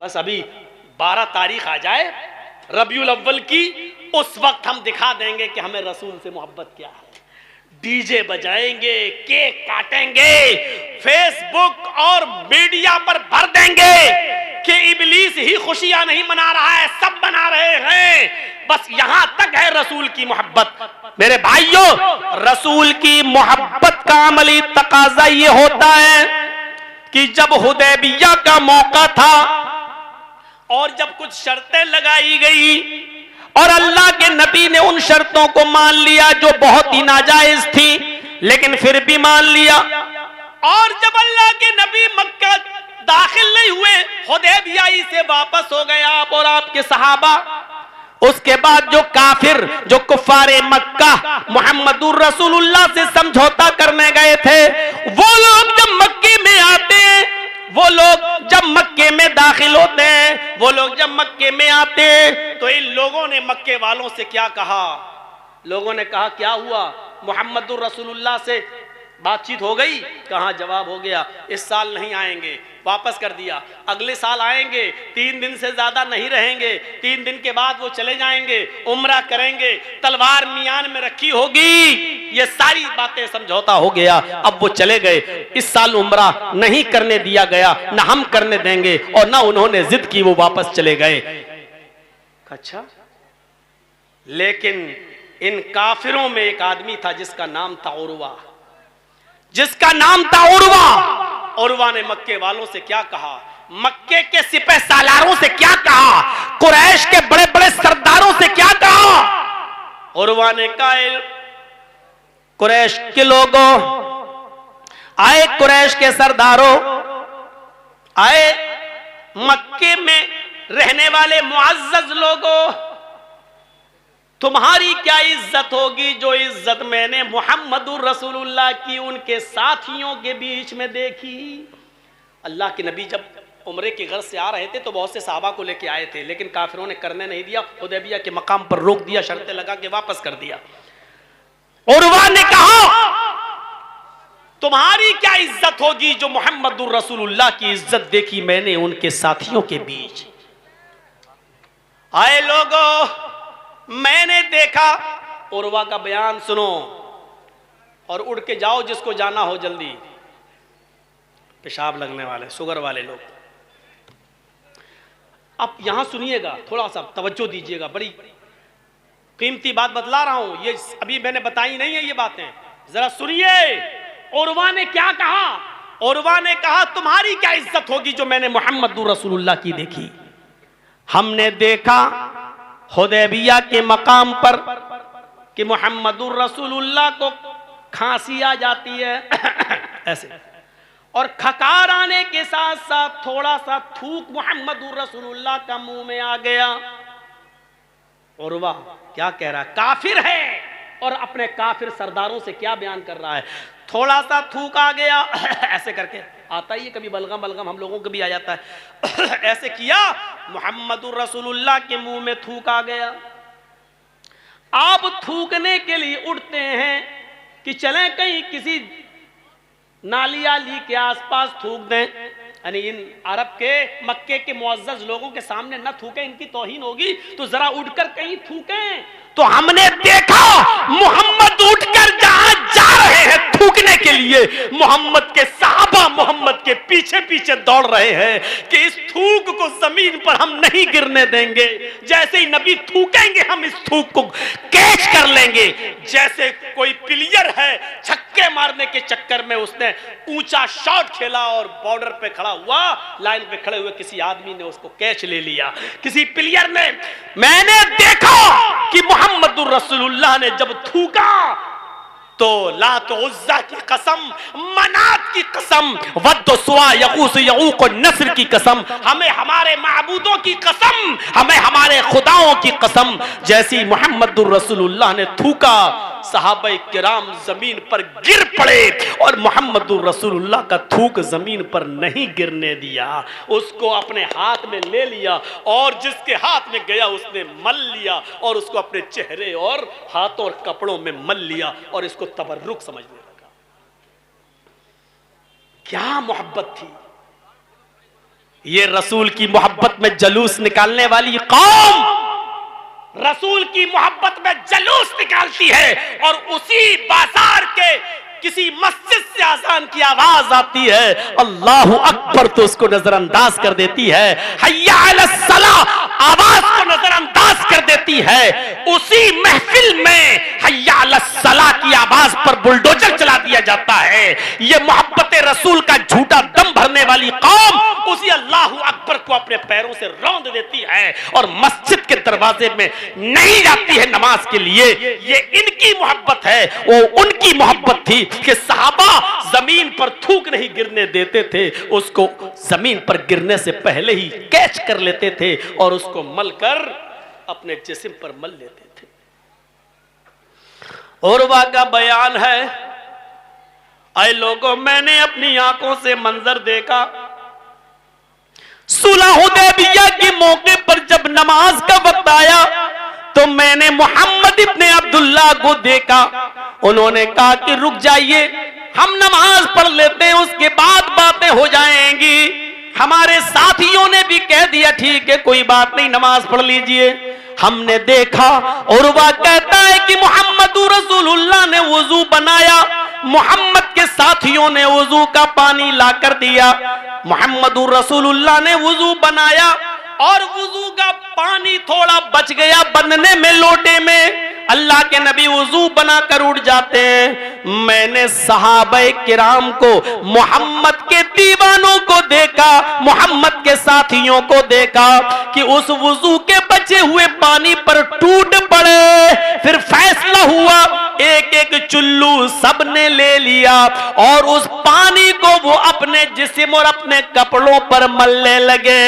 बस अभी 12 तारीख आ जाए रबीउल अव्वल की, उस वक्त हम दिखा देंगे कि हमें रसूल से मोहब्बत क्या है। डीजे बजाएंगे, केक काटेंगे, फेसबुक और मीडिया पर भर देंगे कि इबलीस ही खुशियां नहीं मना रहा है, सब मना रहे हैं। बस यहां तक है रसूल की मोहब्बत। मेरे भाइयों, रसूल की मोहब्बत का अमली तकाजा ये होता है कि जब हुदैबिया का मौका था और जब कुछ शर्तें लगाई गई और अल्लाह के नबी ने उन शर्तों को मान लिया जो बहुत ही नाजायज थी, लेकिन फिर भी मान लिया। और जब अल्लाह के नबी मक्का दाखिल नहीं हुए, हुदैबिया से वापस हो गए आप और आपके सहाबा, उसके बाद जो काफिर, जो कुफ्फारे मक्का मुहम्मदुर रसूलुल्लाह से समझौता करने गए थे, वो लोग जब मक्के में आते हैं, वो लोग जब मक्के में दाखिल होते हैं, वो लोग जब मक्के में आते हैं, तो इन लोगों ने मक्के वालों से क्या कहा? लोगों ने कहा क्या हुआ, मुहम्मदुर रसूलुल्लाह से बातचीत हो गई? कहाँ जवाब हो गया, इस साल नहीं आएंगे, वापस कर दिया। अगले साल आएंगे, 3 दिन से ज्यादा नहीं रहेंगे, 3 दिन के बाद वो चले जाएंगे, उम्रा करेंगे, तलवार मियान में रखी होगी, ये सारी बातें समझौता हो गया। अब वो चले गए, इस साल उम्रा नहीं करने दिया गया, ना हम करने देंगे, और ना उन्होंने जिद की, वो वापस चले गए। अच्छा, लेकिन इन काफिरों में एक आदमी था जिसका नाम था उर्वा, जिसका नाम था उर्वा। उर्वा ने मक्के वालों से क्या कहा, मक्के के सिपह सालारों से क्या कहा, कुरैश के बड़े बड़े सरदारों से क्या कहा? उर्वा ने कहा, कुरैश के लोगों, आए कुरैश के सरदारों, आए मक्के में रहने वाले मुअज्जज लोगों, तुम्हारी क्या इज्जत होगी जो इज्जत मैंने मुहम्मदुर रसूलुल्लाह की उनके साथियों के बीच में देखी। अल्लाह के नबी जब उम्रे की गर्ज से आ रहे थे तो बहुत से सहाबा को लेके आए थे, लेकिन काफिरों ने करने नहीं दिया, हुदैबिया के मकाम पर रोक दिया, शर्तें लगा के वापस कर दिया। उर्वा ने कहा, तुम्हारी क्या इज्जत होगी जो मुहम्मदुर रसूलुल्लाह की इज्जत देखी मैंने उनके साथियों के बीच। आए लोगों, मैंने देखा, उर्वा का बयान सुनो और उड़ के जाओ जिसको जाना हो जल्दी, पेशाब लगने वाले, शुगर वाले लोग। अब यहां सुनिएगा, थोड़ा सा तवज्जो दीजिएगा, बड़ी कीमती बात बतला रहा हूं, ये अभी मैंने बताई नहीं है ये बातें, जरा सुनिए। उर्वा ने क्या कहा? उर्वा ने कहा, तुम्हारी क्या इज्जत होगी जो मैंने मुहम्मदुर रसूलुल्लाह की देखी। हमने देखा हुदैबिया के मकाम पर कि मुहम्मदुर रसूलुल्लाह को खांसी आ जाती है ऐसे, और खकार आने के साथ साथ थोड़ा सा थूक मुहम्मदुर रसूलुल्लाह का मुंह में आ गया। उर्वा क्या कह रहा है, काफिर है, और अपने काफिर सरदारों से क्या बयान कर रहा है, थोड़ा सा थूक आ गया ऐसे करके आता ही है, कभी बलगम बलगम हम लोगों को भी आ जाता है ऐसे किया, मुहम्मदुर रसूलुल्लाह के मुंह में थूक आ गया। आप थूकने के लिए उठते हैं कि चलें कहीं किसी नाली आली के आसपास थूक दें, यानी इन अरब के मक्के के मुअज्जज लोगों के सामने न थूकें, इनकी तौहीन होगी, तो जरा उठकर कहीं थूकें। तो हमने देखा मोहम्मद उठकर जहां जा रहे हैं थूकने के लिए, मोहम्मद के सहाबा मोहम्मद के पीछे पीछे दौड़ रहे हैं कि इस थूक को जमीन पर हम नहीं गिरने देंगे, जैसे ही नबी थूकेंगे हम इस थूक को कैच कर लेंगे। जैसे कोई प्लेयर है, छक्के मारने के चक्कर में उसने ऊंचा शॉट खेला और बॉर्डर पे खड़ा हुआ, लाइन पे खड़े हुए किसी आदमी ने उसको कैच ले लिया, किसी प्लेयर ने। मैंने देखा कि मुहम्मदुर रसूलुल्लाह ने जब थूका तो लात उज़्ज़ा की कसम, मनात की कसम, वद्द सुवा यगूस यऊक नस्र की कसम, हमें हमारे माबूदों की कसम, हमें हमारे खुदाओं की कसम, जैसी मुहम्मदुर रसूलुल्लाह ने थूका, सहाबाए किराम जमीन पर गिर पड़े और मुहम्मदुर रसूलुल्लाह का थूक जमीन पर नहीं गिरने दिया, उसको अपने हाथ में ले लिया और जिसके हाथ में गया उसने मल लिया और उसको अपने चेहरे और हाथों और कपड़ों में मल लिया और इसको तबर्रुक समझने लगा। क्या मोहब्बत थी, ये रसूल की मोहब्बत में जलूस निकालने वाली कौम रसूल की मोहब्बत में जलूस निकालती है, और उसी बाजार के किसी मस्जिद से अज़ान की आवाज आती है, अल्लाहु अकबर, तो उसको नजरअंदाज कर देती है, हय्या अलस सलाह आवाज को नजरअंदाज कर देती है। उसी महफिल में हय्या अलस सलाह की आवाज पर बुलडोजर चला दिया जाता है। ये मोहब्बत रसूल का झूठा दम भरने वाली कौम उसी अल्लाहु अकबर को अपने पैरों से रौंद देती है और मस्जिद के दरवाजे में नहीं जाती है नमाज के लिए। ये इनकी मोहब्बत है। वो उनकी मोहब्बत थी कि सहाबा जमीन पर थूक नहीं गिरने देते थे, उसको जमीन पर गिरने से पहले ही कैच कर लेते थे और उसको मलकर अपने जिस्म पर मल लेते थे। उर्वा का बयान है, ऐ लोगों, मैंने अपनी आंखों से मंजर देखा, सुलह हुदैबिया के मौके पर जब नमाज का वक्त आया तो मैंने मोहम्मद इब्ने अब्दुल्लाह को देखा। उन्होंने कहा कि रुक जाइए, हम नमाज पढ़ लेते हैं, उसके बाद बातें हो जाएंगी। हमारे साथियों ने भी कह दिया ठीक है, कोई बात नहीं, नमाज पढ़ लीजिए। हमने देखा, उर्वा कहता है कि मोहम्मदुर रसूलुल्लाह ने वुजू बनाया, मोहम्मद के साथियों ने वुजू का पानी लाकर दिया। मोहम्मदुर रसूलुल्लाह ने वुजू बनाया और वुजू का पानी थोड़ा बच गया बनने में लोटे में। अल्लाह के नबी वुजू बनाकर उठ जाते हैं। मैंने सहाबाए किराम को, मोहम्मद के दीवानों को देखा, मोहम्मद के साथियों को देखा कि उस वुजू के बचे हुए पानी पर टूट पड़े। फिर फैसला हुआ, एक एक चुल्लू सबने ले लिया और उस पानी को वो अपने जिस्म और अपने कपड़ों पर मलने लगे।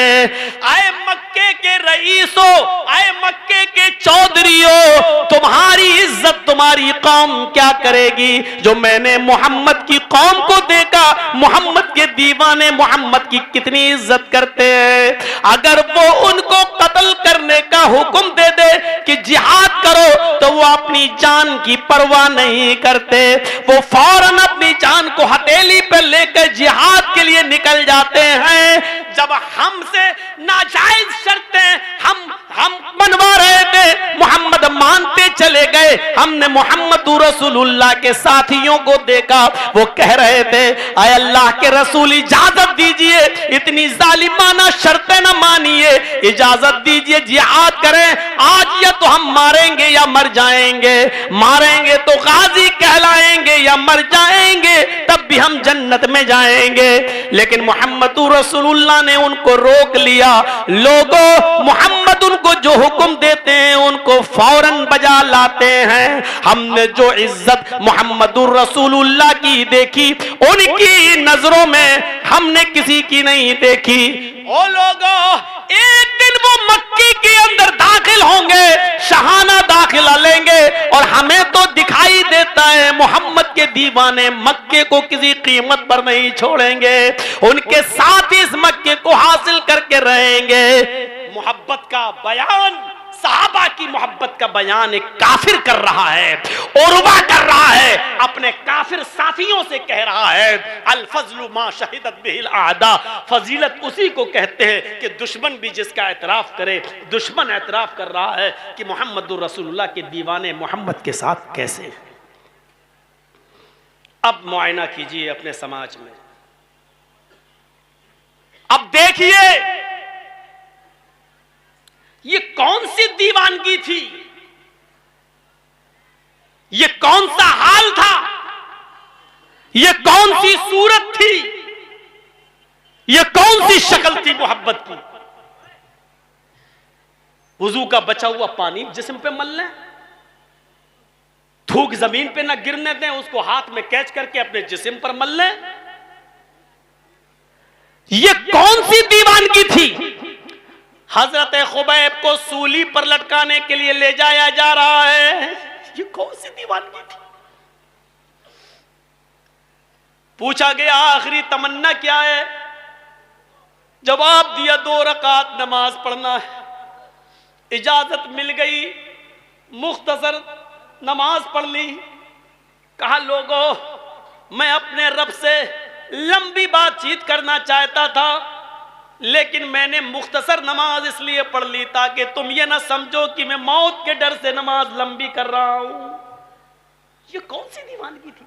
आए मक्के के रईसो, आए मक्के के चौधरियों, तुम्हारी इज्जत तुम्हारी कौम क्या करेगी? जो मैंने मोहम्मद की कौम को देखा, मोहम्मद के दीवाने मोहम्मद की कितनी इज्जत करते हैं। अगर वो उनको कत्ल करने का हुक्म दे दे कि जिहाद करो, तो वो अपनी जान की परवाह नहीं करते। वो फौरन अपनी जान को हथेली पर लेकर जिहाद के लिए निकल जाते हैं। जब हमसे नाजायज शर्तें हम बनवा रहे थे, मोहम्मद मानते चले गए। हमने मोहम्मद रसूलुल्लाह के साथियों को देखा, वो कह रहे थे, आए अल्लाह के रसूल इजाजत दीजिए, इतनी जालिमाना शर्तें न मानिए, इजाजत दीजिए, जिहाद करें आज, या तो हम मारेंगे या मर जाएंगे। मारेंगे तो गाजी कहलाएंगे या मर जाएंगे, तब भी हम जन्नत में जाएंगे। लेकिन मोहम्मद रसूलुल्लाह ने उनको रोक लिया। लोगों, मोहम्मद उनको जो हुक्म देते हैं उनको फौरन बजा लाते हैं। हमने जो इज्जत मोहम्मद रसूलुल्लाह की देखी, उनकी नजरों में हमने किसी की नहीं देखी। ओ लोगों, एक दिन वो मक्के के अंदर दाखिल होंगे, शहाना दाखिला लेंगे, और हमें तो दिखाई देता है मोहम्मद के दीवाने मक्के को किसी कीमत पर नहीं छोड़ेंगे, उनके साथ इस मक्के को हासिल करके रहेंगे। मोहब्बत का बयान, सहाबा की मोहब्बत का बयान एक काफिर कर रहा है, उर्वा कर रहा है, अपने काफिर साथियों से कह रहा है, अल फज़लु मा शहिदत बिहिल आदा, फजीलत उसी को कहते हैं कि दुश्मन भी जिसका एतराफ करे। दुश्मन एतराफ कर रहा है कि मोहम्मदुर रसूलुल्लाह के दीवाने मोहम्मद के साथ कैसे। अब मुआयना कीजिए अपने समाज में, अब देखिए ये कौन सी दीवानगी थी, ये कौन सा हाल था, ये कौन सी सूरत थी, ये कौन सी शक्ल थी मोहब्बत की। वुजू का बचा हुआ पानी जिस्म पे मल लें, थूक जमीन पे ना गिरने दें, उसको हाथ में कैच करके अपने जिस्म पर मल लें। ये कौन सी दीवानगी थी? हजरत खुबैब को सूली पर लटकाने के लिए ले जाया जा रहा है, ये कौन सी दीवानगी थी? पूछा गया आखिरी तमन्ना क्या है? जवाब दिया 2 रकात नमाज पढ़ना है। इजाजत मिल गई, मुख्तसर नमाज पढ़ ली। कहा लोगों, मैं अपने रब से लंबी बातचीत करना चाहता था, लेकिन मैंने मुख्तसर नमाज इसलिए पढ़ ली ताकि तुम ये ना समझो कि मैं मौत के डर से नमाज लंबी कर रहा हूं। ये कौन सी दीवानगी थी?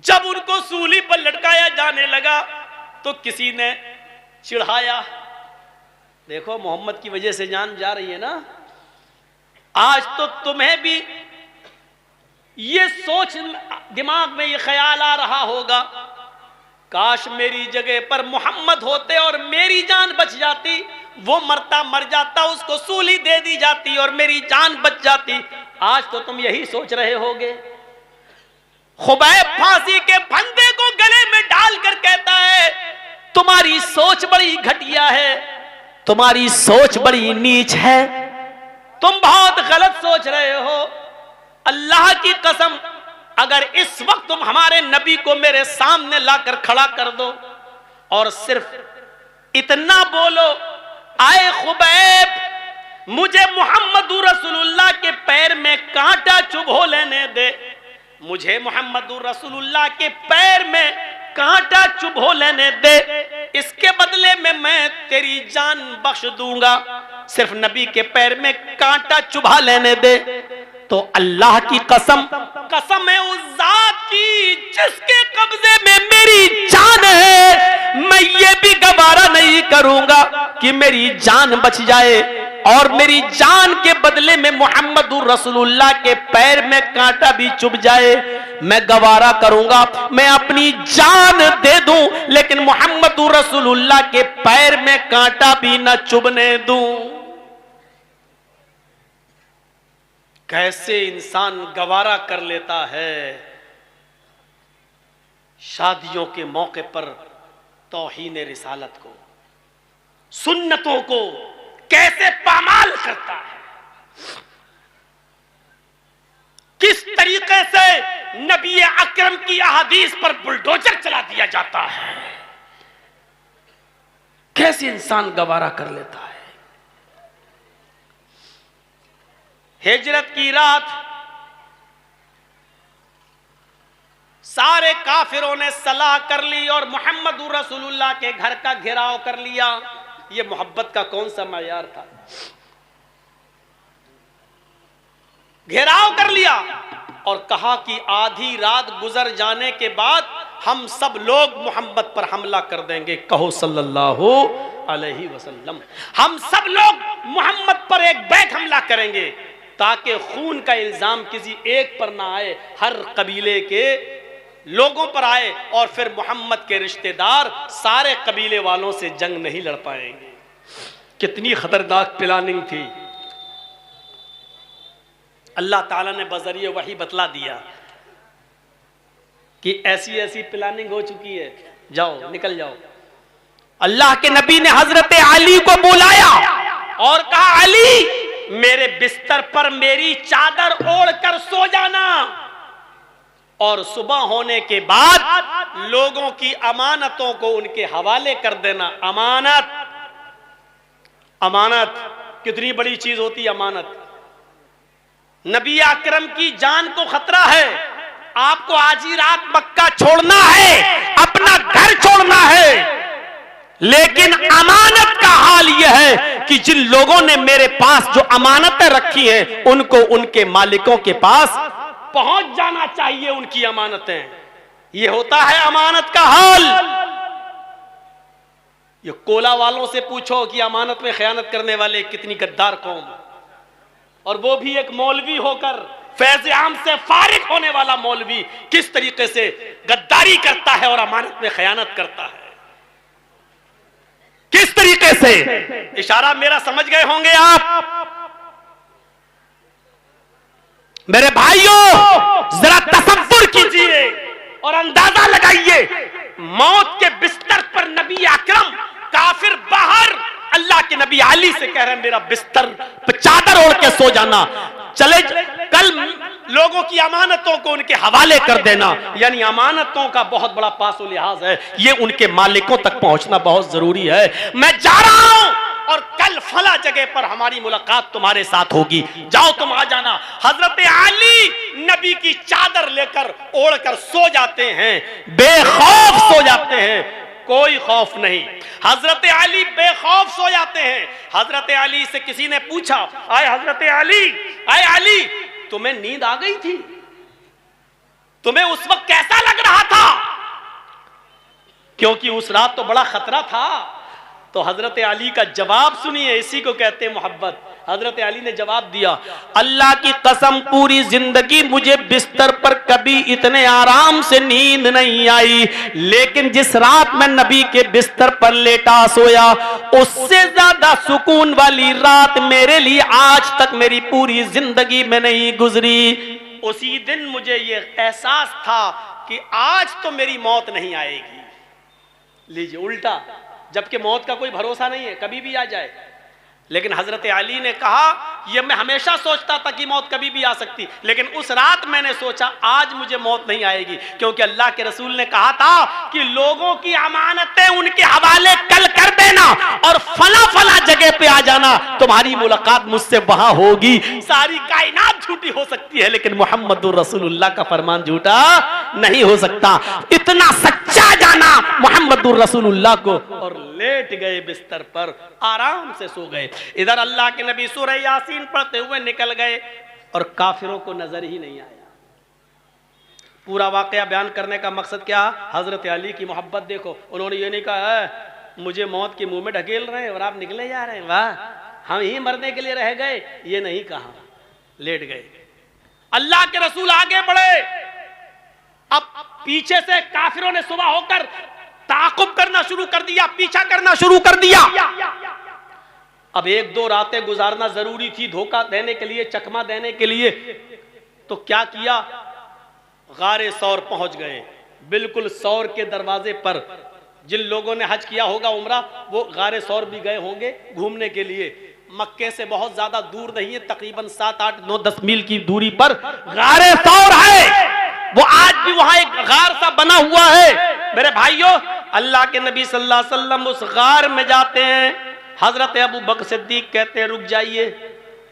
जब उनको सूली पर लटकाया जाने लगा तो किसी ने चिढ़ाया, देखो मोहम्मद की वजह से जान जा रही है ना, आज तो तुम्हें भी ये सोच दिमाग में ये ख्याल आ रहा होगा, काश मेरी जगह पर मोहम्मद होते और मेरी जान बच जाती, वो मरता मर जाता, उसको सूली दे दी जाती और मेरी जान बच जाती। आज तो तुम यही सोच रहे होगे। खुबैब फांसी के फंदे को गले में डालकर कहता है, तुम्हारी सोच बड़ी घटिया है, तुम्हारी सोच बड़ी नीच है, तुम बहुत गलत सोच रहे हो। अल्लाह की कसम, अगर इस वक्त तुम हमारे नबी को मेरे सामने लाकर खड़ा कर दो और सिर्फ इतना बोलो, आए खुबैब मुझे मोहम्मदुर रसूलुल्लाह के पैर में कांटा चुभो लेने दे, मुझे मोहम्मदुर रसूलुल्लाह के पैर में कांटा चुभो लेने दे, इसके बदले में मैं तेरी जान बख्श दूंगा, सिर्फ नबी के पैर में कांटा चुभा लेने दे। तो अल्लाह की कसम, कसम है उस जात की जिसके कब्जे में मेरी जान है, मैं ये भी गवारा नहीं करूंगा कि मेरी जान बच जाए और मेरी जान के बदले में मोहम्मदुर रसूलुल्लाह के पैर में कांटा भी चुभ जाए। मैं गवारा करूंगा, मैं अपनी जान दे दूं, लेकिन मोहम्मदुर रसूलुल्लाह के पैर में कांटा भी न चुभने दूं। कैसे इंसान गवारा कर लेता है शादियों के मौके पर तौहीन रिसालत को, सुन्नतों को कैसे पामाल करता है, किस तरीके से नबी अकरम की अहादीस पर बुलडोजर चला दिया जाता है, कैसे इंसान गवारा कर लेता है। हिजरत की रात सारे काफिरों ने सलाह कर ली और मोहम्मदुर रसूलुल्लाह के घर का घेराव कर लिया। ये मोहब्बत का कौन सा मयार था? घेराव कर लिया और कहा कि आधी रात गुजर जाने के बाद हम सब लोग मोहम्मद पर हमला कर देंगे। कहो सल्लल्लाहु अलैहि वसल्लम, हम सब लोग मोहम्मद पर एक बैठ हमला करेंगे ताकि खून का इल्जाम किसी एक पर ना आए, हर कबीले के लोगों पर आए और फिर मोहम्मद के रिश्तेदार सारे कबीले वालों से जंग नहीं लड़ पाएंगे। कितनी खतरनाक प्लानिंग थी। अल्लाह ताला ने बजरिए वही बतला दिया कि ऐसी ऐसी प्लानिंग हो चुकी है, जाओ निकल जाओ। अल्लाह के नबी ने हजरत अली को बुलाया और कहा, अली मेरे बिस्तर पर मेरी चादर ओढ़कर सो जाना और सुबह होने के बाद लोगों की अमानतों को उनके हवाले कर देना। अमानत, अमानत कितनी बड़ी चीज होती है अमानत। नबी अकरम की जान को खतरा है, आपको आज ही रात मक्का छोड़ना है, अपना घर छोड़ना है, लेकिन अमानत का हाल यह है कि जिन लोगों ने मेरे पास जो अमानतें रखी हैं उनको उनके मालिकों के पास पहुंच जाना चाहिए उनकी अमानतें। यह होता है अमानत का हाल। ये कोला वालों से पूछो कि अमानत में खयानत करने वाले कितनी गद्दार कौम, और वो भी एक मौलवी होकर, फैज़ आम से फारिग होने वाला मौलवी किस तरीके से गद्दारी करता है और अमानत में खयानत करता है, किस तरीके से। इशारा मेरा समझ गए होंगे आप। मेरे भाइयों जरा तसव्वुर कीजिए और अंदाजा लगाइए, मौत के बिस्तर पर नबी अकरम, काफिर बाहर, अल्लाह के नबी अली से कह रहे हैं मेरा बिस्तर पर चादर ओढ़ के सो जाना, चले कल लोगों की अमानतों को उनके हवाले कर देना। यानी अमानतों का बहुत बड़ा पासो लिहाज है, ये उनके मालिकों तक पहुंचना बहुत जरूरी है। मैं जा रहा हूं और कल फला जगह पर हमारी मुलाकात तुम्हारे साथ होगी, जाओ तुम आ जाना। हजरत अली नबी की चादर लेकर ओढ़कर सो जाते हैं, बेखौफ सो जाते हैं, कोई खौफ नहीं। हजरत अली बेखौफ सो जाते हैं। हजरत अली से किसी ने पूछा, आए हजरत अली, आए अली, तुम्हें नींद आ गई थी? तुम्हें उस वक्त कैसा लग रहा था? क्योंकि उस रात तो बड़ा खतरा था। तो हजरत अली का जवाब सुनिए, इसी को कहते हैं मोहब्बत। हजरत अली ने जवाब दिया, अल्लाह की कसम पूरी जिंदगी मुझे बिस्तर पर कभी इतने आराम से नींद नहीं आई, लेकिन जिस रात मैं नबी के बिस्तर पर लेटा सोया, उससे ज्यादा सुकून वाली रात मेरे लिए आज तक मेरी पूरी जिंदगी में नहीं गुजरी। उसी दिन मुझे यह एहसास था कि आज तो मेरी मौत नहीं आएगी। लीजिए उल्टा, जबकि मौत का कोई भरोसा नहीं है, कभी भी आ जाए। लेकिन हजरत अली ने कहा, यह मैं हमेशा सोचता था कि मौत कभी भी आ सकती, लेकिन उस रात मैंने सोचा आज मुझे मौत नहीं आएगी, क्योंकि अल्लाह के रसूल ने कहा था कि लोगों की अमानतें उनके हवाले कल कर देना और फला फला जगह पे आ जाना, तुम्हारी मुलाकात मुझसे वहां होगी। सारी कायनात झूठी हो सकती है, लेकिन मुहम्मदुर रसूलुल्लाह का फरमान झूठा नहीं हो सकता। इतना सच्चा जाना मुहम्मदुर रसूलुल्लाह को, और लेट गए बिस्तर पर, आराम से सो गए। इधर अल्लाह के नबी सूरह यासीन पढ़ते हुए निकल गए और काफिरों को नजर ही नहीं आया। पूरा वाकया बयान करने का मकसद क्या? हजरत अली की मोहब्बत देखो। उन्होंने ये नहीं कहा है मुझे मौत के मुंह में ढकेल रहे हैं और आप निकले जा रहे हैं, वाह हम ही मरने के लिए रह गए, ये नहीं कहा, लेट गए। अल्लाह के रसूल आगे बढ़े। अब पीछे से काफिरों ने सुबह होकर ताकुब करना शुरू कर दिया, पीछा करना शुरू कर दिया। अब एक दो रातें गुजारना जरूरी थी धोखा देने के लिए, चकमा देने के लिए। तो क्या किया, गारे सौर पहुंच गए। बिल्कुल सौर के दरवाजे पर जिन लोगों ने हज किया होगा उम्रा, वो गारे सौर भी गए होंगे घूमने के लिए। मक्के से बहुत ज्यादा दूर नहीं है, तकरीबन 7, 8, 9, 10 मील की दूरी पर गारे सौर है। वो आज भी वहां एक गार सा बना हुआ है। मेरे भाइयों, अल्लाह के नबी सल्लल्लाहु अलैहि वसल्लम उस गार में जाते हैं। हजरत अबू बकर सिद्दीक कहते हैं रुक जाइए,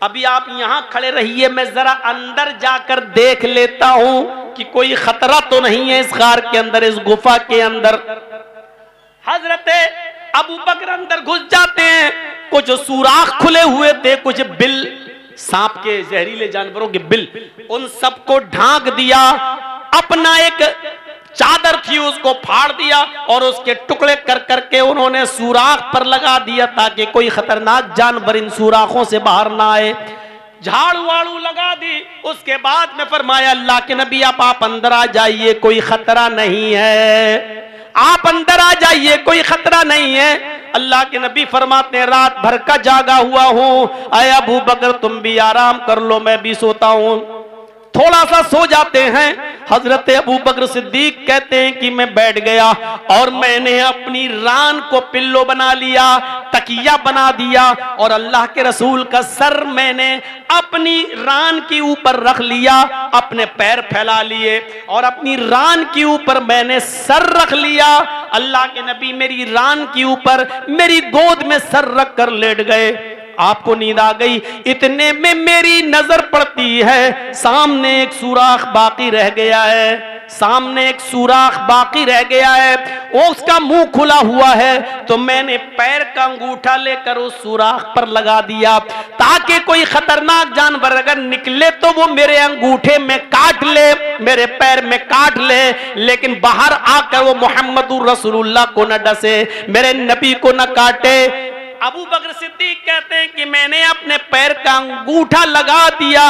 अभी आप यहां खड़े रहिए, मैं जरा अंदर जाकर देख लेता हूं कि कोई खतरा तो नहीं है इस गार के अंदर, इस गुफा के अंदर। हजरत अबू बकर अंदर घुस जाते हैं। कुछ सुराख खुले हुए थे, कुछ बिल, सांप के, जहरीले जानवरों के बिल, उन सबको ढांक दिया। अपना एक चादर थी उसको फाड़ दिया और उसके टुकड़े कर करके उन्होंने सुराख पर लगा दिया ताकि कोई खतरनाक जानवर इन सुराखों से बाहर ना आए। झाड़ू वाड़ू लगा दी। उसके बाद में फरमाया अल्लाह के नबी आप अंदर आ जाइए, कोई खतरा नहीं है, आप अंदर आ जाइए, कोई खतरा नहीं है। अल्लाह के नबी फरमाते हैं रात भर का जागा हुआ हूं, अय अबू बकर तुम भी आराम कर लो, मैं भी सोता हूं। थोड़ा सा सो जाते हैं। हजरत अबू बकर सिद्दीक कहते हैं कि मैं बैठ गया और मैंने अपनी रान को पिल्लो बना लिया, तकिया बना दिया और अल्लाह के रसूल का सर मैंने अपनी रान के ऊपर रख लिया, अपने पैर फैला लिए और अपनी रान के ऊपर मैंने सर रख लिया। अल्लाह के नबी मेरी रान के ऊपर मेरी गोद में सर रख कर लेट गए। आपको नींद आ गई। इतने में मेरी नजर पड़ती है सामने एक सुराख बाकी रह गया है, सामने एक सुराख बाकी रह गया है, उसका मुंह खुला हुआ है। तो मैंने पैर का अंगूठा लेकर उस सुराख पर लगा दिया ताकि कोई खतरनाक जानवर अगर निकले तो वो मेरे अंगूठे में काट ले, मेरे पैर में काट ले, लेकिन बाहर आकर वो मोहम्मदुर रसूलुल्लाह को न डसे, मेरे नबी को न काटे। अबू बकर सिद्दीक कहते हैं कि मैंने अपने पैर का अंगूठा लगा दिया।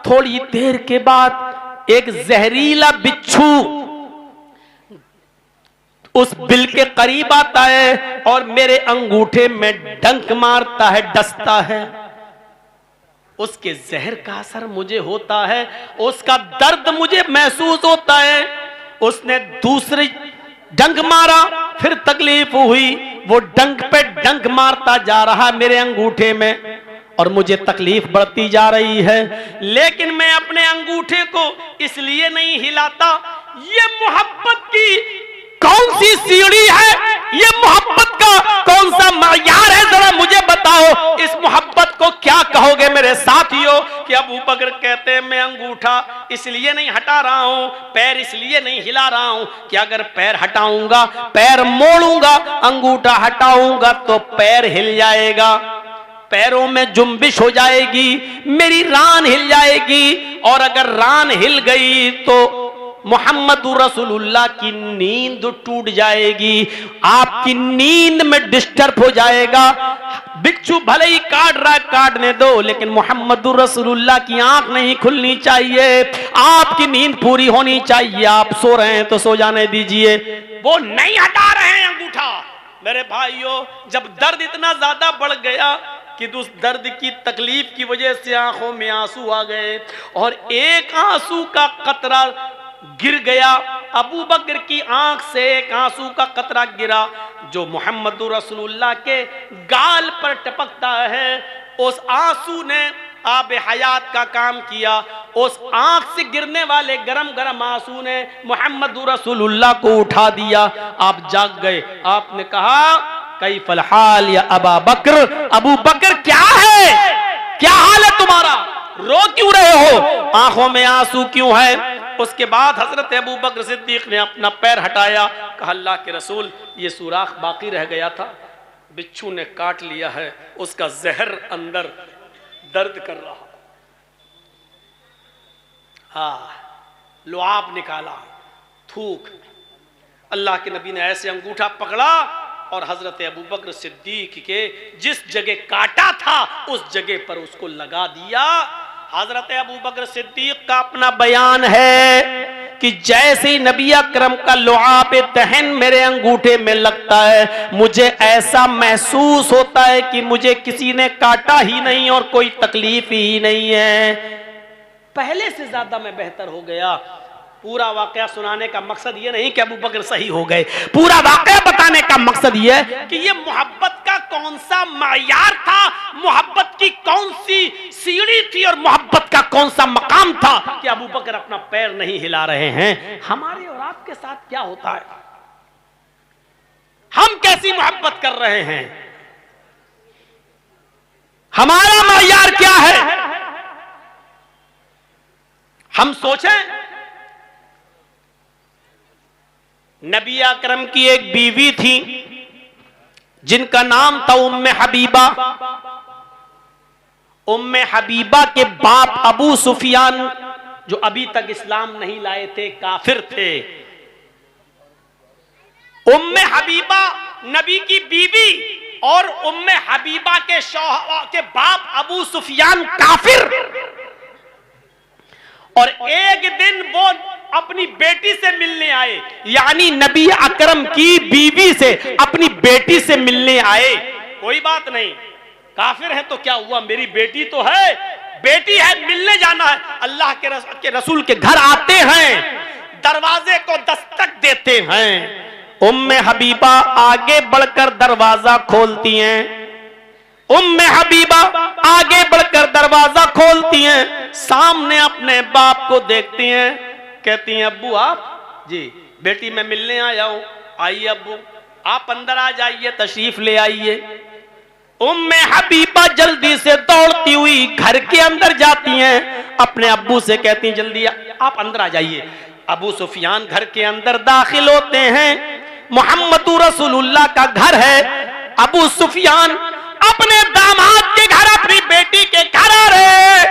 थोड़ी देर के बाद एक जहरीला बिच्छू उस बिल के करीब आता है और मेरे अंगूठे में डंक मारता है, डसता है। उसके जहर का असर मुझे होता है, उसका दर्द मुझे महसूस होता है। उसने दूसरी डंक मारा, फिर तकलीफ हुई, वो डंक पे डंक मारता जा रहा मेरे अंगूठे में और मुझे तकलीफ बढ़ती जा रही है। लेकिन मैं अपने अंगूठे को इसलिए नहीं हिलाता, ये मोहब्बत की कौन सी सीढ़ी है, ये मोहब्बत का कौन सा मयार है, जरा मुझे बताओ। इस मोहब्बत को क्या कहोगे मेरे साथियों? कि अबू बकर कहते हैं मैं अंगूठा इसलिए नहीं हटा रहा हूं, पैर इसलिए नहीं हिला रहा हूं कि अगर पैर हटाऊंगा, पैर मोड़ूंगा, अंगूठा हटाऊंगा तो पैर हिल जाएगा, पैरों में जुम्बिश हो जाएगी, मेरी रान हिल जाएगी, और अगर रान हिल गई तो मुहम्मदुर रसूलुल्लाह की नींद टूट जाएगी, आपकी नींद में डिस्टर्ब हो जाएगा। बिच्छू भले ही काट रहा है काटने दो, लेकिन मुहम्मदुर रसूलुल्लाह की आंख नहीं खुलनी चाहिए, आपकी नींद पूरी होनी चाहिए। आप सो रहे हैं तो सो जाने दीजिए। वो नहीं हटा रहे हैं अंगूठा। मेरे भाइयों, जब दर्द इतना ज्यादा बढ़ गया कि उस दर्द की तकलीफ की वजह से आंखों में आंसू आ गए और एक आंसू का कतरा गिर गया, अबू बकर की आंख से एक आंसू का कतरा गिरा जो मोहम्मद रसूलुल्लाह के गाल पर टपकता है। उस आंसू ने आबे हयात का काम किया। उस आंख से गिरने वाले गरम गरम आंसू ने मोहम्मद रसूलुल्लाह को उठा दिया। आप जाग गए। आपने कहा कई फलहाल या अबा बकर, अबू बकर क्या है, क्या हाल है तुम्हारा, रो क्यों रहे हो, आंखों में आंसू क्यों है। उसके बाद हजरत अबू बकर सिद्दीक ने अपना पैर हटाया, कहा अल्लाह के रसूल ये सुराख बाकी रह गया था, बिच्छू ने काट लिया है, उसका जहर अंदर दर्द कर रहा। हाँ, लुआब निकाला, थूक। अल्लाह के नबी ने ऐसे अंगूठा पकड़ा और हजरत अबू बकर सिद्दीक के जिस जगह काटा था उस जगह पर उसको लगा दिया। हजरत अबू बकर सिद्दीक का अपना बयान है कि जैसे ही नबी अकरम का लुआब दहन मेरे अंगूठे में लगता है, मुझे ऐसा महसूस होता है कि मुझे किसी ने काटा ही नहीं और कोई तकलीफ ही नहीं है। पहले से ज्यादा मैं बेहतर हो गया। पूरा वाकया सुनाने का मकसद ये नहीं कि अबू बकर सही हो गए, पूरा वाकया बताने का मकसद ये है कि ये मोहब्बत का कौन सा मायार था, मोहब्बत की कौन सी सीढ़ी थी और मोहब्बत का कौन सा मकाम था कि अबू बकर अपना पैर नहीं हिला रहे हैं। हमारे और आपके साथ क्या होता है, हम कैसी मोहब्बत कर रहे हैं, हमारा मायार क्या है। हम सोचें, नबी अकरम की एक बीवी थी जिनका नाम था उम्मे हबीबा। उम्मे हबीबा के बाप अबू सुफियान जो अभी तक इस्लाम नहीं लाए थे, काफिर थे। उम्मे हबीबा नबी की बीवी और उम्मे हबीबा के के बाप अबू सुफियान काफिर। और एक दिन वो अपनी बेटी से मिलने आए, यानी नबी अकरम की बीवी से अपनी बेटी से मिलने आए। कोई बात नहीं, काफिर है तो क्या हुआ, मेरी बेटी तो है, बेटी है, मिलने जाना है। अल्लाह के रसूल के घर आते हैं, दरवाजे को दस्तक देते हैं। उम्मे हबीबा आगे बढ़कर दरवाजा खोलती हैं। उम्मे हबीबा आगे बढ़कर दरवाजा खोलती हैं, सामने अपने बाप को देखती हैं, कहती हैं अब्बू आप जी, बेटी मैं मिलने आया हूं, आइए अब्बू आप अंदर आ जाइए, तशरीफ ले आइए। उम्मे हबीबा जल्दी से दौड़ती हुई घर के अंदर जाती हैं, अपने अब्बू से कहती हैं जल्दी आप अंदर आ जाइए। अबू सुफियान घर के अंदर दाखिल होते हैं, मोहम्मद रसूलुल्लाह का घर है। अबू सुफियान अपने दामाद के घर अपनी बेटी के घर आ रहे,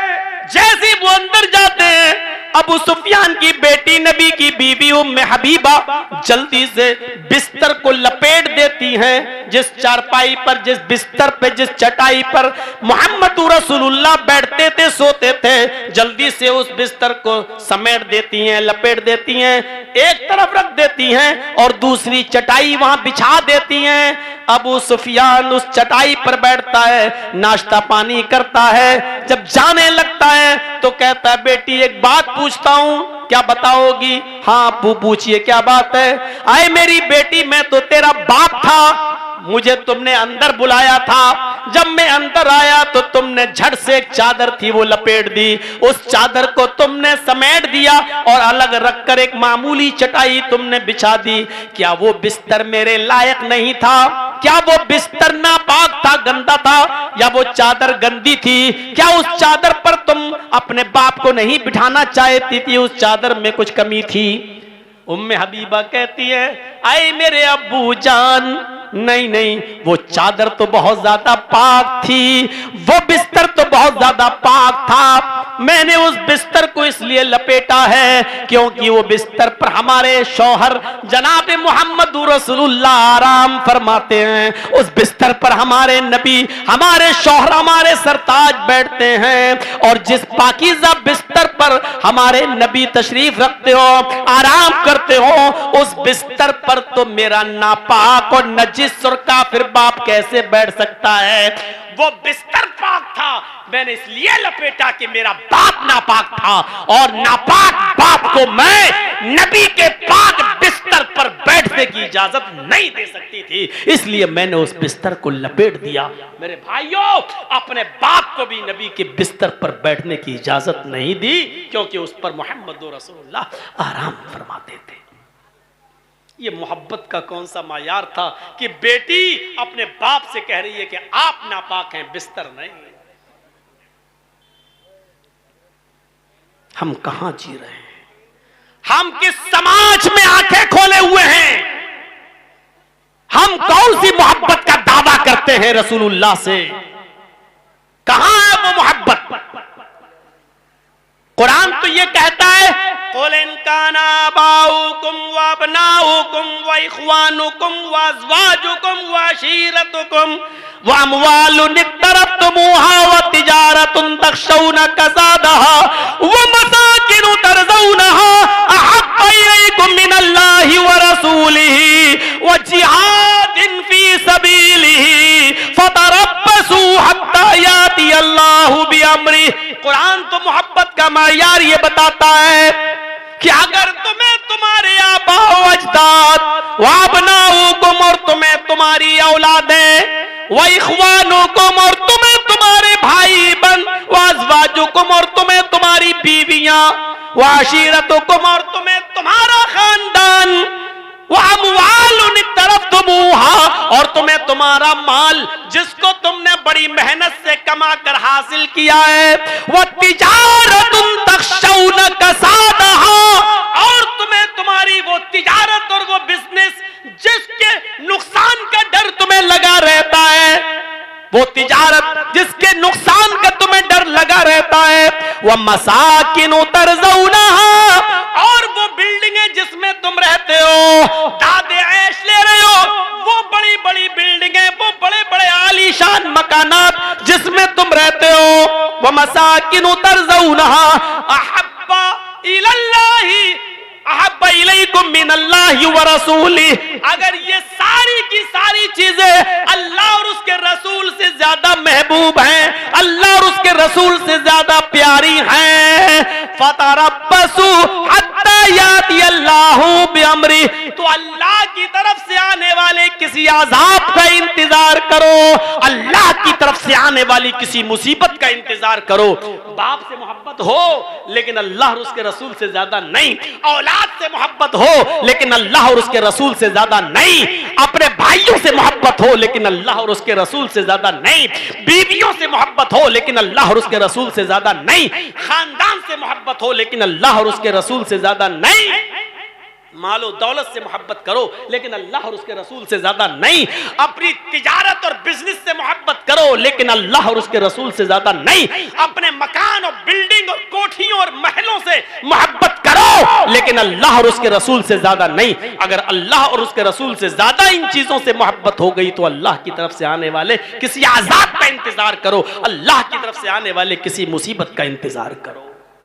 जैसे वो अंदर जाते हैं, अबू सुफियान की बेटी नबी की बीवी उम्मे हबीबा जल्दी से बिस्तर को लपेट देती हैं। जिस चारपाई पर, जिस बिस्तर पे, जिस चटाई पर मोहम्मद रसूलुल्लाह बैठते थे, सोते थे, जल्दी से उस बिस्तर को समेट देती हैं, लपेट देती हैं, एक तरफ रख देती हैं और दूसरी चटाई वहां बिछा देती हैं। अबू सुफियान उस चटाई पर बैठता है, नाश्ता पानी करता है। जब जाने लगता है तो कहता है बेटी एक बात पूछता हूं, क्या बताओगी? हाँ अब्बू पूछिए क्या बात है? आए मेरी बेटी, मैं तो तेरा बाप था, मुझे तुमने अंदर बुलाया था, जब मैं अंदर आया तो तुमने झट से एक चादर थी वो लपेट दी, उस चादर को तुमने समेट दिया और अलग रखकर एक मामूली चटाई तुमने बिछा दी। क्या वो बिस्तर मेरे लायक नहीं था? क्या वो बिस्तर नापाक था, गंदा था? या वो चादर गंदी थी? क्या उस चादर पर तुम अपने बाप को नहीं बिठाना चाहती थी? उस चादर में कुछ कमी थी? उम्मे हबीबा कहती है, आए मेरे अब्बू जान, नहीं नहीं, वो चादर तो बहुत ज्यादा पाक थी, वो बिस्तर तो बहुत ज्यादा पाक था। मैंने उस बिस्तर को इसलिए लपेटा है क्योंकि वो बिस्तर पर हमारे शौहर जनाब मोहम्मद रसूलुल्लाह आराम फरमाते हैं। उस बिस्तर पर हमारे नबी, हमारे शौहर, हमारे सरताज बैठते हैं। और जिस पाकीज़ा बिस्तर पर हमारे नबी तशरीफ रखते हो, आराम करते हो, उस बिस्तर पर तो मेरा नापाक और नजिस और काफिर बाप कैसे बैठ सकता है? वो बिस्तर पाक था, मैंने इसलिए लपेटा कि मेरा बाप नापाक था, और नापाक बाप को मैं नबी के पाक बिस्तर पर बैठने की इजाजत नहीं दे सकती थी, इसलिए मैंने उस बिस्तर को लपेट दिया। मेरे भाइयों, अपने बाप को भी नबी के बिस्तर पर बैठने की इजाजत नहीं दी, क्योंकि उस पर मोहम्मद रसूलुल्लाह आराम फरमाते थे। ये मोहब्बत का कौन सा मायार था कि बेटी अपने बाप से कह रही है कि आप नापाक हैं, बिस्तर नहीं। हम कहां जी रहे हैं? हम किस समाज में आंखें खोले हुए हैं? हम कौन सी मोहब्बत का दावा करते हैं रसूलुल्लाह से? कहां है वो मोहब्बत? कुरान तो ये कहता है, कुल इन काना आबाउकुम व अबनाउकुम व इख्वानुकुम व अज़वाजुकुम व अशीरतुकुम व अमवालुन इक्तरफ्तमुहा व तिजारतुन तखशौना कसादहा व मसाकिनु तरज़ौनहा अहब्बा इलैकुम मिनल्लाहि व रसूलिही व जिहादिन फी सबीलिही फतरब्बसू हत्ता याति अल्लाहु बिअम्रिही। कुरान तो मोहब्बत का मायार ये बताता है कि अगर तुम्हें तुम्हारे आबा व अजदाद व अबनाउकुम, और तुम्हें तुम्हारी औलादें, व इख्वानुकुम, और तुम्हें तुम्हारे भाई बहन, व अज़वाजुकुम, और तुम्हें तुम्हारी बीवियां, व अशीरतुकुम, और तुम्हें तुम्हारा खानदान, व अमवालुन इक्तरफ्तमुहा, और तुम्हें तुम्हारा माल जिसको तुमने बड़ी मेहनत से कमा कर हासिल किया है, व तिजारतुन तखशौना कसादहा, और तुम्हें तुम्हारी वो तिजारत और वो बिजनेस जिसके नुकसान का डर तुम्हें लगा रहता है, वो तिजारत जिसके नुकसान का तुम्हें डर लगा रहता है, वह मसाकिनु तरज़ौनहा, और वो बिल्डिंगें जिसमें तुम रहते हो, दादे ऐश ले रहे हो, वो बड़ी बड़ी बिल्डिंगें, वो बड़े बड़े आलीशान मकानात जिसमें तुम रहते हो, वह मसाकिनु तरज़ौनहा अहब्बा इलल्लाहि अहब्बा इलैकुम मिनल्लाहि व रसूलिही। अगर ये सारी की सारी चीजें अल्लाह और उसके रसूल से ज्यादा महबूब हैं, अल्लाह और उसके रसूल से ज्यादा प्यारी हैं, फतरब्बसू हत्ता याति अल्लाहु बिअम्रिही, तो अल्लाह की तरफ से आने वाले किसी अजाब का इंतजार करो, अल्लाह की तरफ से आने वाली किसी मुसीबत का इंतजार करो। बाप से मोहब्बत हो लेकिन अल्लाह और उसके रसूल से ज्यादा नहीं, औलाद से मोहब्बत हो लेकिन अल्लाह और उसके रसूल से ज्यादा नहीं, अपने भाइयों से मोहब्बत हो लेकिन अल्लाह और उसके रसूल से ज्यादा नहीं, बीवियों से मोहब्बत हो लेकिन अल्लाह और उसके रसूल से ज्यादा नहीं, खानदान से मोहब्बत हो लेकिन अल्लाह और उसके रसूल से ज्यादा नहीं, मालो दौलत से मोहब्बत करो लेकिन अल्लाह और उसके रसूल से ज्यादा नहीं, अपनी तिजारत और बिजनेस से मोहब्बत करो लेकिन अल्लाह और उसके रसूल से ज्यादा नहीं, अपने मकान और बिल्डिंग और कोठियों और महलों से मोहब्बत करो लेकिन अल्लाह और उसके रसूल से ज्यादा नहीं। अगर अल्लाह और उसके रसूल से ज्यादा इन चीजों से मोहब्बत हो गई तो अल्लाह की तरफ से आने वाले किसी आजाब का इंतजार करो, अल्लाह की तरफ से आने वाले किसी मुसीबत का इंतजार करो।